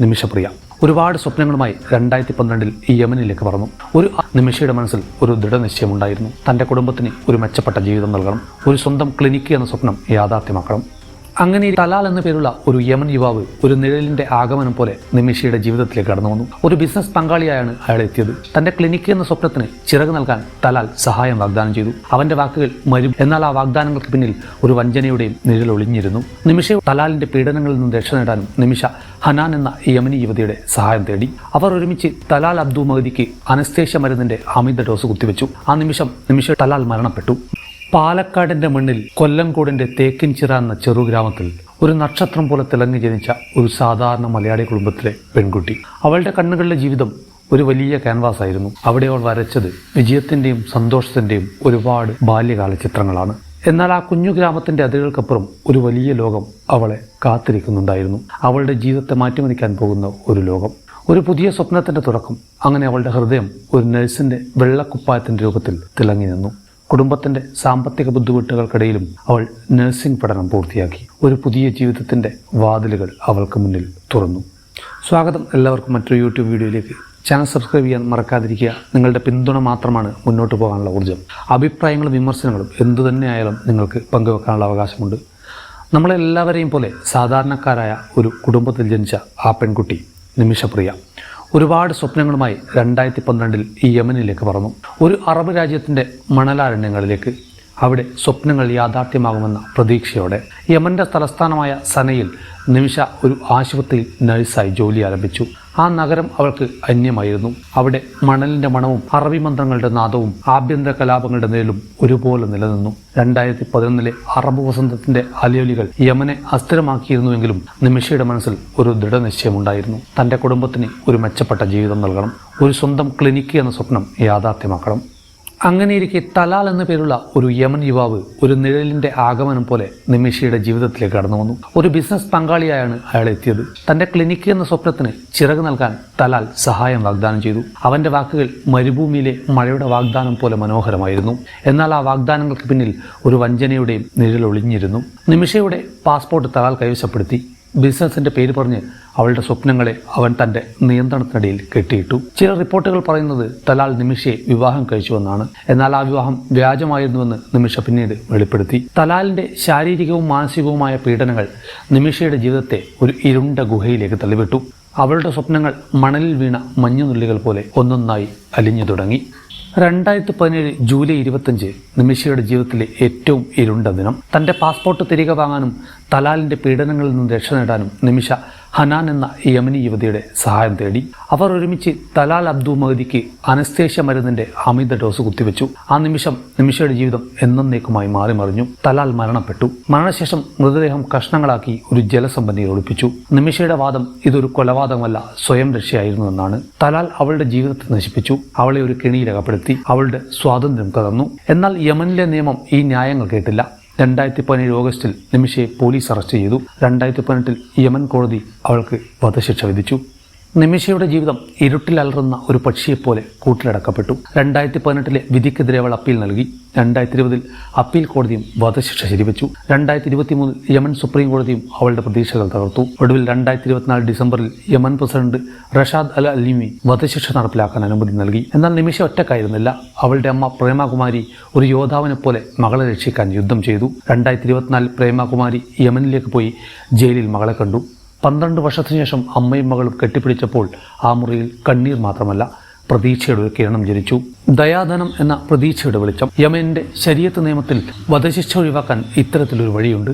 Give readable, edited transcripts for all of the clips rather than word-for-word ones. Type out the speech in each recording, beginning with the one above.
നിമിഷപ്രിയ ഒരുപാട് സ്വപ്നങ്ങളുമായി 2012 ഈ യമനിലേക്ക് പറന്നു. നിമിഷയുടെ മനസ്സിൽ ഒരു ദൃഢനിശ്ചയമുണ്ടായിരുന്നു. തൻ്റെ കുടുംബത്തിന് ഒരു മെച്ചപ്പെട്ട ജീവിതം നൽകണം, ഒരു സ്വന്തം ക്ലിനിക്ക് എന്ന സ്വപ്നം യാഥാർത്ഥ്യമാക്കണം. അങ്ങനെ തലാൽ എന്ന പേരുള്ള ഒരു യമൻ യുവാവ് ഒരു നിഴലിന്റെ ആഗമനം പോലെ നിമിഷയുടെ ജീവിതത്തിലേക്ക് കടന്നു വന്നു. ഒരു ബിസിനസ് പങ്കാളിയായാണ് അയാൾ എത്തിയത്. തന്റെ ക്ലിനിക്ക് എന്ന സ്വപ്നത്തിന് ചിറക് നൽകാൻ തലാൽ സഹായം വാഗ്ദാനം ചെയ്തു. അവന്റെ വാക്കുകൾ എന്നാൽ ആ വാഗ്ദാനങ്ങൾക്ക് പിന്നിൽ ഒരു വഞ്ചനയുടെയും നിഴൽ ഒളിഞ്ഞിരുന്നു. നിമിഷ തലാലിന്റെ പീഡനങ്ങളിൽ നിന്ന് രക്ഷ നേടാനും നിമിഷ ഹനാൻ എന്ന യമനി യുവതിയുടെ സഹായം തേടി. അവർ ഒരുമിച്ച് തലാൽ അബ്ദു മഹദിക്ക് അനസ്തേഷ്യ മരുന്നിന്റെ അമിത ഡോസ് കുത്തിവെച്ചു. ആ നിമിഷ തലാൽ മരണപ്പെട്ടു. പാലക്കാടിന്റെ മണ്ണിൽ കൊല്ലംകോടിന്റെ തേക്കിൻചിറ എന്ന ചെറുഗ്രാമത്തിൽ ഒരു നക്ഷത്രം പോലെ തിളങ്ങി ജനിച്ച ഒരു സാധാരണ മലയാളി കുടുംബത്തിലെ പെൺകുട്ടി. അവളുടെ കണ്ണുകളിലെ ജീവിതം ഒരു വലിയ ക്യാൻവാസ് ആയിരുന്നു. അവിടെ അവൾ വരച്ചത് വിജയത്തിന്റെയും സന്തോഷത്തിന്റെയും ഒരുപാട് ബാല്യകാല ചിത്രങ്ങളാണ്. എന്നാൽ ആ കുഞ്ഞു ഗ്രാമത്തിന്റെ അതിരുകൾക്കപ്പുറം ഒരു വലിയ ലോകം അവളെ കാത്തിരിക്കുന്നുണ്ടായിരുന്നു. അവളുടെ ജീവിതത്തെ മാറ്റിമറിക്കാൻ പോകുന്ന ഒരു ലോകം, ഒരു പുതിയ സ്വപ്നത്തിന്റെ തുടക്കം. അങ്ങനെ അവളുടെ ഹൃദയം ഒരു നഴ്സിന്റെ വെള്ളക്കുപ്പായത്തിന്റെ രൂപത്തിൽ തിളങ്ങി നിന്നു. കുടുംബത്തിന്റെ സാമ്പത്തിക ബുദ്ധിമുട്ടുകൾക്കിടയിലും അവൾ നഴ്സിംഗ് പഠനം പൂർത്തിയാക്കി. ഒരു പുതിയ ജീവിതത്തിന്റെ വാതിലുകൾ അവൾക്ക് മുന്നിൽ തുറന്നു. സ്വാഗതം എല്ലാവർക്കും മറ്റൊരു യൂട്യൂബ് വീഡിയോയിലേക്ക്. ചാനൽ സബ്സ്ക്രൈബ് ചെയ്യാൻ മറക്കാതിരിക്കുക. നിങ്ങളുടെ പിന്തുണ മാത്രമാണ് മുന്നോട്ട് പോകാനുള്ള ഊർജ്ജം. അഭിപ്രായങ്ങളും വിമർശനങ്ങളും എന്തു തന്നെയായാലും നിങ്ങൾക്ക് പങ്കുവെക്കാനുള്ള അവകാശമുണ്ട്. നമ്മളെല്ലാവരെയും പോലെ സാധാരണക്കാരായ ഒരു കുടുംബത്തിൽ ജനിച്ച ആ പെൺകുട്ടി നിമിഷപ്രിയ ഒരുപാട് സ്വപ്നങ്ങളുമായി 2012 ഈ യമനിലേക്ക് പറന്നു. ഒരു അറബ് രാജ്യത്തിന്റെ മണലാരണ്യങ്ങളിലേക്ക്. അവിടെ സ്വപ്നങ്ങൾ യാഥാർത്ഥ്യമാകുമെന്ന പ്രതീക്ഷയോടെ യമന്റെ തലസ്ഥാനമായ സനയിൽ നിമിഷ ഒരു ആശുപത്രിയിൽ നഴ്സായി ജോലി ആരംഭിച്ചു. ആ നഗരം അവൾക്ക് അന്യമായിരുന്നു. അവിടെ മണലിന്റെ മണവും അറബി മന്ത്രങ്ങളുടെ നാദവും ആഭ്യന്തര കലാപങ്ങളുടെ നിഴലും ഒരുപോലെ നിലനിന്നു. 2011 അറബ് വസന്തത്തിന്റെ അലയൊലികൾ യമനെ അസ്ഥിരമാക്കിയിരുന്നുവെങ്കിലും നിമിഷയുടെ മനസ്സിൽ ഒരു ദൃഢനിശ്ചയമുണ്ടായിരുന്നു. തന്റെ കുടുംബത്തിന് ഒരു മെച്ചപ്പെട്ട ജീവിതം നൽകണം, ഒരു സ്വന്തം ക്ലിനിക്ക് എന്ന സ്വപ്നം യാഥാർത്ഥ്യമാക്കണം. അങ്ങനെയിരിക്കെ തലാൽ എന്ന പേരുള്ള ഒരു യമൻ യുവാവ് ഒരു നിഴലിന്റെ ആഗമനം പോലെ നിമിഷയുടെ ജീവിതത്തിലേക്ക് കടന്നു വന്നു. ഒരു ബിസിനസ് പങ്കാളിയായാണ് അയാൾ എത്തിയത്. തന്റെ ക്ലിനിക്ക് എന്ന സ്വപ്നത്തിന് ചിറക് നൽകാൻ തലാൽ സഹായം വാഗ്ദാനം ചെയ്തു. അവന്റെ വാക്കുകൾ മരുഭൂമിയിലെ മഴയുടെ വാഗ്ദാനം പോലെ മനോഹരമായിരുന്നു. എന്നാൽ ആ വാഗ്ദാനങ്ങൾക്ക് പിന്നിൽ ഒരു വഞ്ചനയുടെയും നിഴൽ ഒളിഞ്ഞിരുന്നു. നിമിഷയുടെ പാസ്പോർട്ട് തലാൽ കൈവശപ്പെടുത്തി. ബിസിനസിന്റെ പേര് പറഞ്ഞ് അവളുടെ സ്വപ്നങ്ങളെ അവൻ തന്റെ നിയന്ത്രണത്തിനിടയിൽ കെട്ടിയിട്ടു. ചില റിപ്പോർട്ടുകൾ പറയുന്നത് തലാൽ നിമിഷയെ വിവാഹം കഴിച്ചുവെന്നാണ്. എന്നാൽ ആ വിവാഹം വ്യാജമായിരുന്നുവെന്ന് നിമിഷ പിന്നീട് വെളിപ്പെടുത്തി. തലാലിന്റെ ശാരീരികവും മാനസികവുമായ പീഡനങ്ങൾ നിമിഷയുടെ ജീവിതത്തെ ഒരു ഇരുണ്ട ഗുഹയിലേക്ക് തള്ളിവിട്ടു. അവളുടെ സ്വപ്നങ്ങൾ മണലിൽ വീണ മഞ്ഞുനുള്ളികൾ പോലെ ഒന്നൊന്നായി അലിഞ്ഞു തുടങ്ങി. 2017 ജൂലൈ 25 നിമിഷയുടെ ജീവിതത്തിലെ ഏറ്റവും ഇരുണ്ട ദിനം. തന്റെ പാസ്പോർട്ട് തിരികെ വാങ്ങാനും തലാലിന്റെ പീഡനങ്ങളിൽ നിന്ന് രക്ഷ നേടാനും നിമിഷ ഹനാൻ എന്ന യമനി യുവതിയുടെ സഹായം തേടി. അവർ ഒരുമിച്ച് തലാൽ അബ്ദു മഹദിക്ക് അനസ്തേഷ്യ മരുന്നിന്റെ അമിത ഡോസ് കുത്തിവെച്ചു. ആ നിമിഷയുടെ ജീവിതം എന്നേക്കുമായി മാറിമറിഞ്ഞു. തലാൽ മരണപ്പെട്ടു. മരണശേഷം മൃതദേഹം കഷ്ണങ്ങളാക്കി ഒരു ജലസംഭരണിയിൽ ഒളിപ്പിച്ചു. നിമിഷയുടെ വാദം ഇതൊരു കൊലപാതകമല്ല, സ്വയം രക്ഷയായിരുന്നുവെന്നാണ്. തലാൽ അവളുടെ ജീവിതത്തെ നശിപ്പിച്ചു. അവളെ ഒരു കെണിയിൽ അകപ്പെടുത്തി. അവളുടെ സ്വാതന്ത്ര്യം കവർന്നു. എന്നാൽ യമനിലെ നിയമം ഈ ന്യായങ്ങൾ കേട്ടില്ല. 2017 ഓഗസ്റ്റിൽ നിമിഷയെ പോലീസ് അറസ്റ്റ് ചെയ്തു. 2018 യമൻ കോടതി അവൾക്ക് വധശിക്ഷ വിധിച്ചു. നിമിഷയുടെ ജീവിതം ഇരുട്ടിൽ അലറുന്ന ഒരു പക്ഷിയെപ്പോലെ കൂട്ടിലടക്കപ്പെട്ടു. 2018 വിധിക്കെതിരെ അവൾ അപ്പീൽ നൽകി. 2020 അപ്പീൽ കോടതിയും വധശിക്ഷ ശരിവെച്ചു. 2023 യമൻ സുപ്രീം കോടതിയും അവളുടെ പ്രതീക്ഷകൾ തകർത്തു. ഒടുവിൽ 2024 ഡിസംബറിൽ യമൻ പ്രസിഡന്റ് റഷാദ് അൽ അലിമി വധശിക്ഷ നടപ്പിലാക്കാൻ അനുമതി നൽകി. എന്നാൽ നിമിഷ ഒറ്റക്കായിരുന്നില്ല. അവളുടെ അമ്മ പ്രേമകുമാരി ഒരു യോദ്ധാവിനെ പോലെ മകളെ രക്ഷിക്കാൻ യുദ്ധം ചെയ്തു. 2024 പ്രേമകുമാരി യമനിലേക്ക് പോയി ജയിലിൽ മകളെ കണ്ടു. 12 വർഷത്തിനു ശേഷം അമ്മയും മകളും കെട്ടിപ്പിടിച്ചപ്പോൾ ആ മുറിയിൽ കണ്ണീർ മാത്രമല്ല, പ്രതീക്ഷയുടെ ഒരു കിരണം ജനിച്ചു. ദയാധനം എന്ന പ്രതീക്ഷയുടെ വെളിച്ചം. യമന്റെ ശരീഅത്ത് നിയമത്തിൽ വധശിക്ഷ ഒഴിവാക്കാൻ ഇത്തരത്തിലൊരു വഴിയുണ്ട്.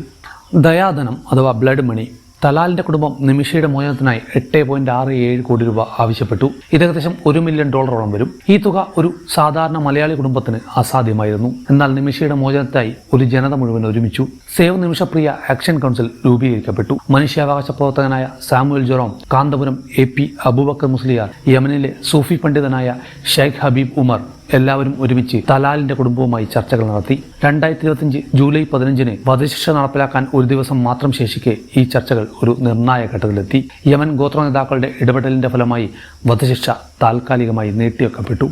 ദയാധനം അഥവാ ബ്ലഡ് മണി. തലാലിന്റെ കുടുംബം നിമിഷയുടെ മോചനത്തിനായി 8.67 കോടി രൂപ ആവശ്യപ്പെട്ടു. ഇത് ഏകദേശം $1 മില്യൺ വരും. ഈ തുക ഒരു സാധാരണ മലയാളി കുടുംബത്തിന് അസാധ്യമായിരുന്നു. എന്നാൽ നിമിഷയുടെ മോചനത്തിനായി ഒരു ജനത മുഴുവൻ ഒരുമിച്ചു. സേവ് നിമിഷപ്രിയ ആക്ഷൻ കൗൺസിൽ രൂപീകരിക്കപ്പെട്ടു. മനുഷ്യാവകാശ പ്രവർത്തകനായ Samuel Jerome, Kanthapuram AP Abubakar Musliyar, യമനിലെ സൂഫി പണ്ഡിതനായ ഷെയ്ഖ് ഹബീബ് ഉമർ എല്ലാവരും ഒരുമിച്ച് തലാലിന്റെ കുടുംബവുമായി ചർച്ചകൾ നടത്തി. 2025 ജൂലൈ 15 വധശിക്ഷ നടപ്പിലാക്കാൻ ഒരു ദിവസം മാത്രം ശേഷിക്കെ ഈ ചർച്ചകൾ ഒരു നിർണായക ഘട്ടത്തിലെത്തി. യമൻ ഗോത്ര നേതാക്കളുടെ ഇടപെടലിന്റെ ഫലമായി വധശിക്ഷ താൽക്കാലികമായി നീട്ടിവെക്കപ്പെട്ടു.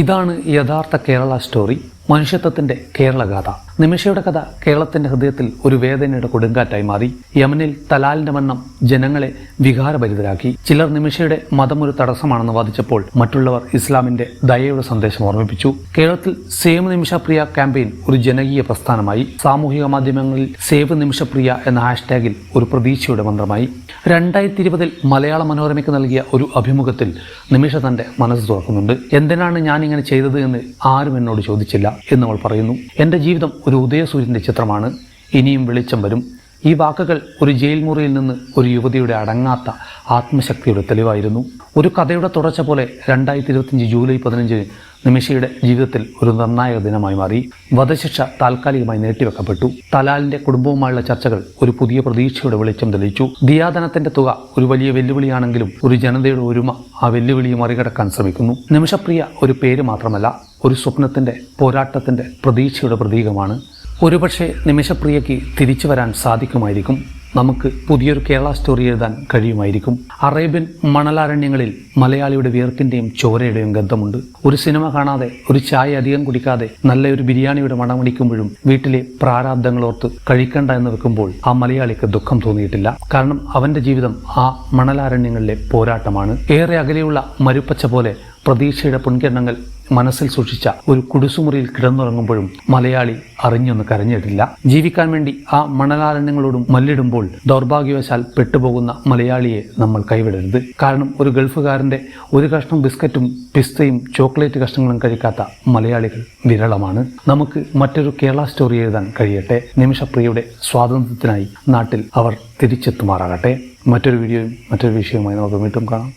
ഇതാണ് യഥാർത്ഥ കേരള സ്റ്റോറി, മനുഷ്യത്വത്തിന്റെ കേരളഗാഥ. നിമിഷയുടെ കഥ കേരളത്തിന്റെ ഹൃദയത്തിൽ ഒരു വേദനയുടെ കൊടുങ്കാറ്റായി മാറി. യമനിൽ തലാലിന്റെ മരണം ജനങ്ങളെ വികാരഭരിതരാക്കി. ചിലർ നിമിഷയുടെ മതം ഒരു തടസ്സമാണെന്ന് വാദിച്ചപ്പോൾ മറ്റുള്ളവർ ഇസ്ലാമിന്റെ ദയയുടെ സന്ദേശം ഓർമ്മിപ്പിച്ചു. കേരളത്തിൽ സേവ് നിമിഷപ്രിയ ക്യാമ്പയിൻ ഒരു ജനകീയ പ്രസ്ഥാനമായി. സാമൂഹിക മാധ്യമങ്ങളിൽ സേവ് നിമിഷപ്രിയ എന്ന ഹാഷ്ടാഗിൽ ഒരു പ്രതീക്ഷയുടെ മന്ത്രമായി. 2020 മലയാള മനോരമയ്ക്ക് നൽകിയ ഒരു അഭിമുഖത്തിൽ നിമിഷ തന്റെ മനസ്സ് തുറക്കുന്നുണ്ട്. എന്തിനാണ് ഞാൻ ഇങ്ങനെ ചെയ്തത് എന്ന് ആരും എന്നോട് ചോദിച്ചില്ല എന്ന് അവൾ പറയുന്നു. എന്റെ ജീവിതം ഒരു ഉദയസൂര്യന്റെ ചിത്രമാണ്, ഇനിയും വെളിച്ചം വരും. ഈ വാക്കുകൾ ഒരു ജയിൽ മുറിയിൽ നിന്ന് ഒരു യുവതിയുടെ അടങ്ങാത്ത ആത്മശക്തിയുടെ തെളിവായിരുന്നു. ഒരു കഥയുടെ തുടർച്ച പോലെ 2025 ജൂലൈ 15 നിമിഷയുടെ ജീവിതത്തിൽ ഒരു നിർണായക ദിനമായി മാറി. വധശിക്ഷ താൽക്കാലികമായി നീട്ടിവെക്കപ്പെട്ടു. തലാലിന്റെ കുടുംബവുമായുള്ള ചർച്ചകൾ ഒരു പുതിയ പ്രതീക്ഷയുടെ വെളിച്ചം തെളിയിച്ചു. ദിയാധനത്തിന്റെ തുക ഒരു വലിയ വെല്ലുവിളിയാണെങ്കിലും ഒരു ജനതയുടെ ഒരുമ ആ വെല്ലുവിളിയെ മറികടക്കാൻ ശ്രമിക്കുന്നു. നിമിഷപ്രിയ ഒരു പേര് മാത്രമല്ല, ഒരു സ്വപ്നത്തിന്റെ, പോരാട്ടത്തിന്റെ, പ്രതീക്ഷയുടെ പ്രതീകമാണ്. ഒരുപക്ഷെ നിമിഷപ്രിയയ്ക്ക് തിരിച്ചു വരാൻ സാധിക്കുമായിരിക്കും. നമുക്ക് പുതിയൊരു കേരള സ്റ്റോറി എഴുതാൻ കഴിയുമായിരിക്കും. അറേബ്യൻ മണലാരണ്യങ്ങളിൽ മലയാളിയുടെ വിയർപ്പിന്റെയും ചോരയുടെയും ഗന്ധമുണ്ട്. ഒരു സിനിമ കാണാതെ, ഒരു ചായ അധികം കുടിക്കാതെ, നല്ലൊരു ബിരിയാണിയുടെ മണമടിക്കുമ്പോഴും വീട്ടിലെ പ്രാരാബ്ദങ്ങളോർത്ത് കഴിക്കണ്ട എന്ന് വെക്കുമ്പോൾ ആ മലയാളിക്ക് ദുഃഖം തോന്നിയിട്ടില്ല. കാരണം അവന്റെ ജീവിതം ആ മണലാരണ്യങ്ങളിലെ പോരാട്ടമാണ്. ഏറെ അകലെയുള്ള മരുപ്പച്ച പോലെ പ്രതീക്ഷയുടെ പൊൻകിരണങ്ങൾ മനസ്സിൽ സൂക്ഷിച്ച ഒരു കുടിസുമുറിയിൽ കിടന്നുറങ്ങുമ്പോഴും മലയാളി അറിഞ്ഞൊന്ന് കരഞ്ഞിട്ടില്ല. ജീവിക്കാൻ വേണ്ടി ആ മണലാരണ്യങ്ങളോടും മല്ലിടുമ്പോൾ ദൗർഭാഗ്യവശാൽ പെട്ടുപോകുന്ന മലയാളിയെ നമ്മൾ കൈവിടരുത്. കാരണം ഒരു ഗൾഫുകാരന്റെ ഒരു കഷ്ണം ബിസ്ക്കറ്റും പിസ്തയും ചോക്ലേറ്റ് കഷ്ണങ്ങളും കഴിക്കാത്ത മലയാളികൾ വിരളമാണ്. നമുക്ക് മറ്റൊരു കേരള സ്റ്റോറി എഴുതാൻ കഴിയട്ടെ. നിമിഷപ്രിയയുടെ സ്വാതന്ത്ര്യത്തിനായി നാട്ടിൽ അവർ തിരിച്ചെത്തുമാറാകട്ടെ. മറ്റൊരു വീഡിയോയും മറ്റൊരു വിഷയവുമായി നമുക്ക് വീണ്ടും കാണാം.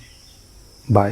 ബൈ.